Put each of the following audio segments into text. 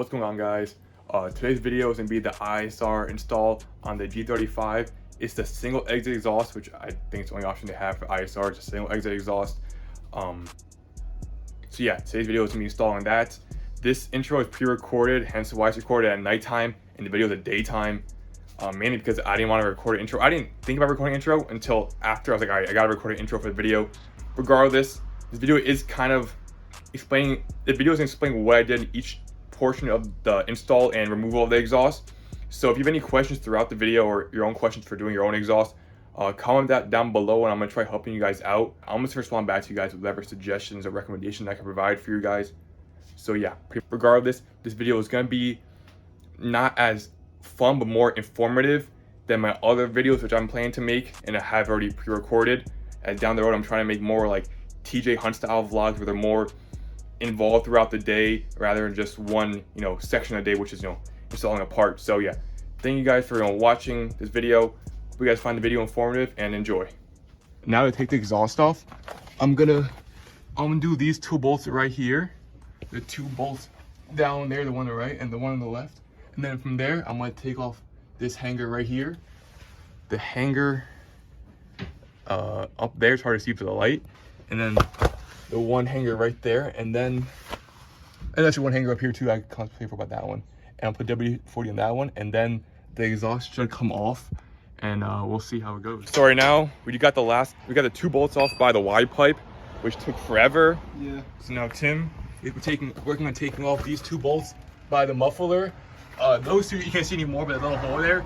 What's going on, guys? Today's video is going to be the ISR install on the G35. It's the single exit exhaust, which I think is the only option they have for ISR. It's a single exit exhaust. So yeah, today's video is going to be installing that. This intro is pre-recorded, hence why it's recorded at nighttime and the video is at daytime. Mainly because I didn't want to record an intro. I didn't think about recording an intro until after. I was like, all right, I got to record an intro for the video. Regardless, this video is kind of explaining, the video is explaining what I did in each portion of the install and removal of the exhaust. So if you have any questions throughout the video or your own questions for doing your own exhaust, comment that down below and I'm going to try helping you guys out. I'm just going to respond back to you guys with whatever suggestions or recommendations I can provide for you guys. So yeah, regardless, this video is going to be not as fun but more informative than my other videos which I'm planning to make and I have already pre-recorded. And down the road I'm trying to make more like TJ Hunt style vlogs where they're more involved throughout the day rather than just one section of the day, which is installing a part. So yeah, thank you guys for watching this video. Hope you guys find the video informative and enjoy. Now to take the exhaust off, I'm gonna do these two bolts right here, the two bolts down there, the one on the right and the one on the left, and then from there I'm gonna take off this hanger right here. The hanger up there, it's hard to see for the light, and then the one hanger right there, and actually one hanger up here too. I contemplate about that one, and I'll put W40 on that one, and then the exhaust should come off, and we'll see how it goes. So right now we got the two bolts off by the Y pipe, which took forever. Yeah. So now Tim is working on taking off these two bolts by the muffler. Those two you can't see anymore, but that little hole there.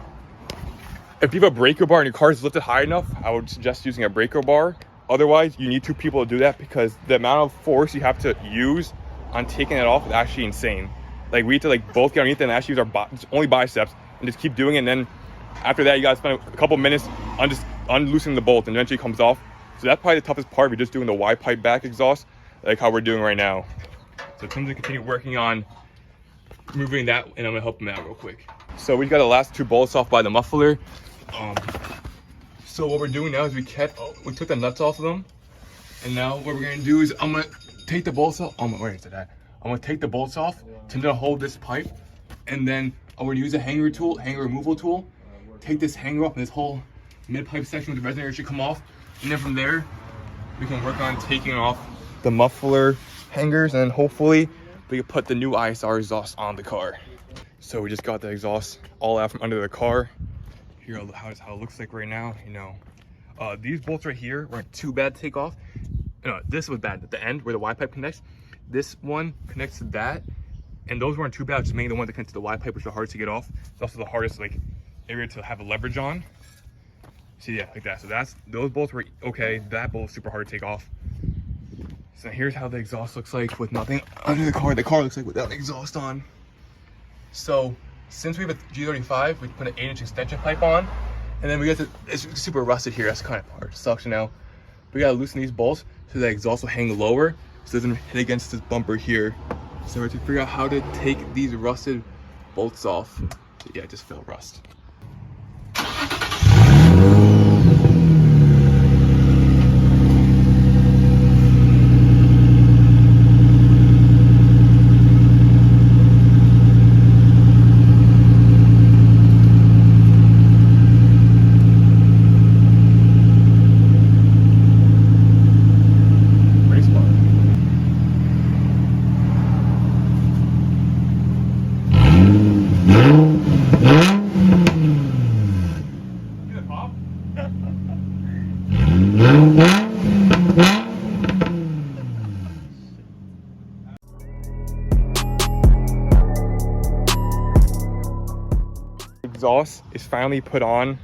If you have a breaker bar and your car is lifted high enough, I would suggest using a breaker bar. Otherwise, you need two people to do that because the amount of force you have to use on taking it off is actually insane. Like we have to both get underneath it and actually use our only biceps and just keep doing it. And then after that, you gotta spend a couple minutes on just unloosening the bolt and eventually it comes off. So that's probably the toughest part if you're just doing the Y pipe back exhaust, like how we're doing right now. So Tim's gonna continue working on removing that and I'm gonna help him out real quick. So we got the last two bolts off by the muffler. So what we're doing now is we took the nuts off of them, and now what we're gonna do is I'm gonna take the bolts off. Where is it at? I'm gonna take the bolts off. Tim's gonna hold this pipe, and then I'm gonna use a hanger removal tool. Take this hanger off, and this whole mid pipe section with the resonator should come off, and then from there we can work on taking off the muffler hangers, and then hopefully we can put the new ISR exhaust on the car. So we just got the exhaust all out from under the car. Here how it looks like right now. These bolts right here weren't too bad to take off. No, this was bad at the end where the Y pipe connects. This one connects to that, and those weren't too bad. Just mainly the ones that connect to the Y pipe, which are the hardest to get off. It's also the hardest area to have a leverage on. So yeah, like that. So those bolts were okay. That bolt was super hard to take off. So here's how the exhaust looks like with nothing under the car. The car looks like without the exhaust on. So since we have a G35, we put an 8-inch extension pipe on, and then it's super rusted here. That's kind of part. It sucks now. We gotta loosen these bolts so the exhaust will hang lower, so it doesn't hit against this bumper here. So we have to figure out how to take these rusted bolts off. So yeah, it just felt rust. Exhaust is finally put on.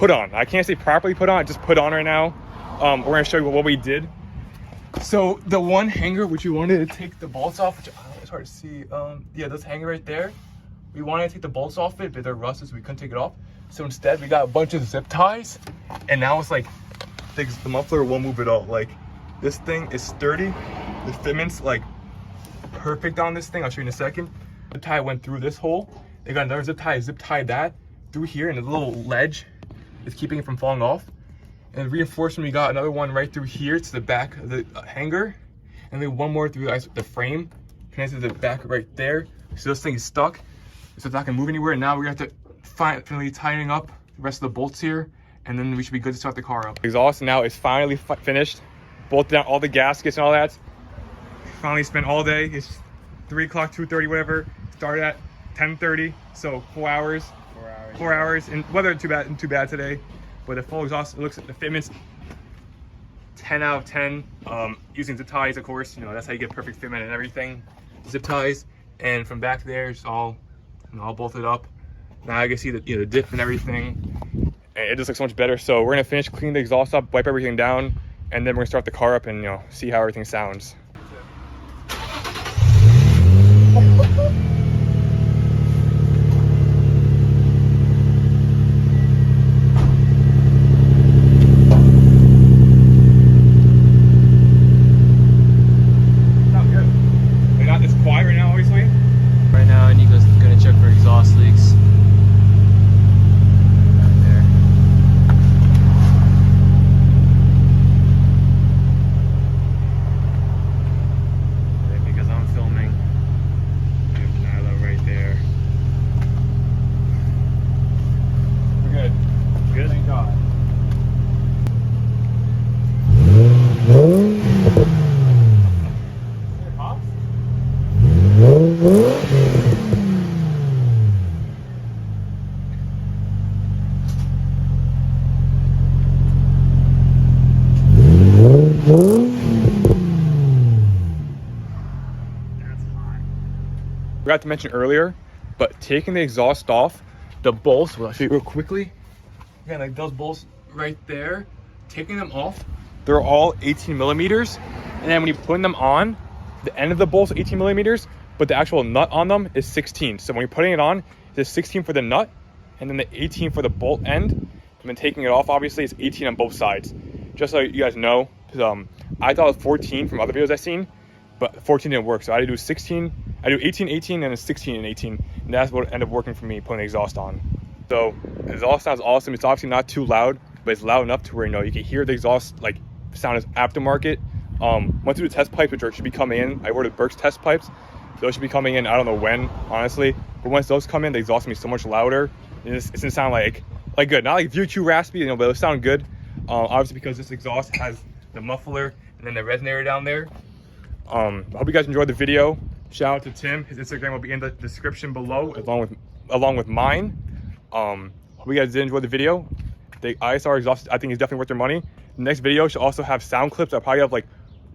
I can't say properly put on, just put on right now. We're gonna show you what we did. So the one hanger which we wanted to take the bolts off, which it's hard to see. Yeah, this hanger right there, we wanted to take the bolts off it, but they're rusted, so we couldn't take it off. So instead we got a bunch of zip ties, and now it's like the muffler won't move at all. Like this thing is sturdy, the fitment's perfect on this thing. I'll show you in a second. The tie went through this hole. They got another zip tie that through here, and the little ledge is keeping it from falling off. And reinforcement, we got another one right through here to the back of the hanger, and then one more through the frame, connected to the back right there, So this thing is stuck, so it's not gonna move anywhere. And now we're gonna have to finally tightening up the rest of the bolts here, and then we should be good to start the car up. Exhaust now is finally finished. Bolted down all the gaskets and all that. Finally spent all day. It's 3 o'clock, 2:30, whatever. Started at 10:30, so 4 hours. 4 hours, and weather too bad today. But the full exhaust, it looks at the fitments 10 out of 10. Using zip ties, of course, you know, that's how you get perfect fitment and everything. Zip ties, and from back there, it's all, you know, all bolted up. Now I can see the, you know, the diff and everything, and it just looks so much better. So we're gonna finish cleaning the exhaust up, wipe everything down, and then we're gonna start the car up and, you know, see how everything sounds. Forgot to mention earlier, but taking the exhaust off, the bolts, well, I'll show you real quickly. Again, like those bolts right there, taking them off, they're all 18 millimeters. And then when you put them on, the end of the bolts 18 millimeters, but the actual nut on them is 16. So when you're putting it on, there's 16 for the nut, and then the 18 for the bolt end. And then taking it off, obviously, it's 18 on both sides. Just so you guys know, because I thought it was 14 from other videos I've seen, but 14 didn't work. So I had to do 16, I do 18, 18, and then 16 and 18. And that's what ended up working for me, putting the exhaust on. So the exhaust sounds awesome. It's obviously not too loud, but it's loud enough to where, you know, you can hear the exhaust like sound as aftermarket. Went through the test pipes, which should be coming in. I ordered Burke's test pipes. Those should be coming in, I don't know when, honestly. But once those come in, the exhaust will be so much louder. It's gonna sound like good. Not like too raspy, you know, but it'll sound good. Obviously because this exhaust has the muffler and then the resonator down there. I hope you guys enjoyed the video. Shout out to Tim. His Instagram will be in the description below, along with mine. Hope you guys did enjoy the video. The ISR exhaust, I think, is definitely worth your money. The next video should also have sound clips. I'll probably have like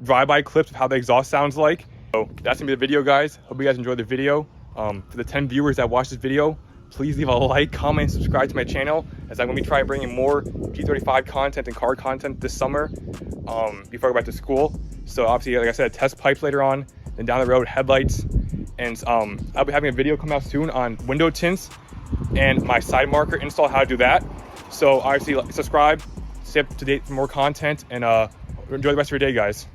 drive-by clips of how the exhaust sounds like. So that's gonna be the video, guys. Hope you guys enjoyed the video. For the 10 viewers that watched this video, please leave a like, comment, and subscribe to my channel, as I'm gonna be trying bringing more G35 content and car content this summer before I go back to school. So obviously, like I said, test pipes later on, then down the road, headlights. And I'll be having a video come out soon on window tints and my side marker install, how to do that. So obviously, subscribe, stay up to date for more content, and enjoy the rest of your day, guys.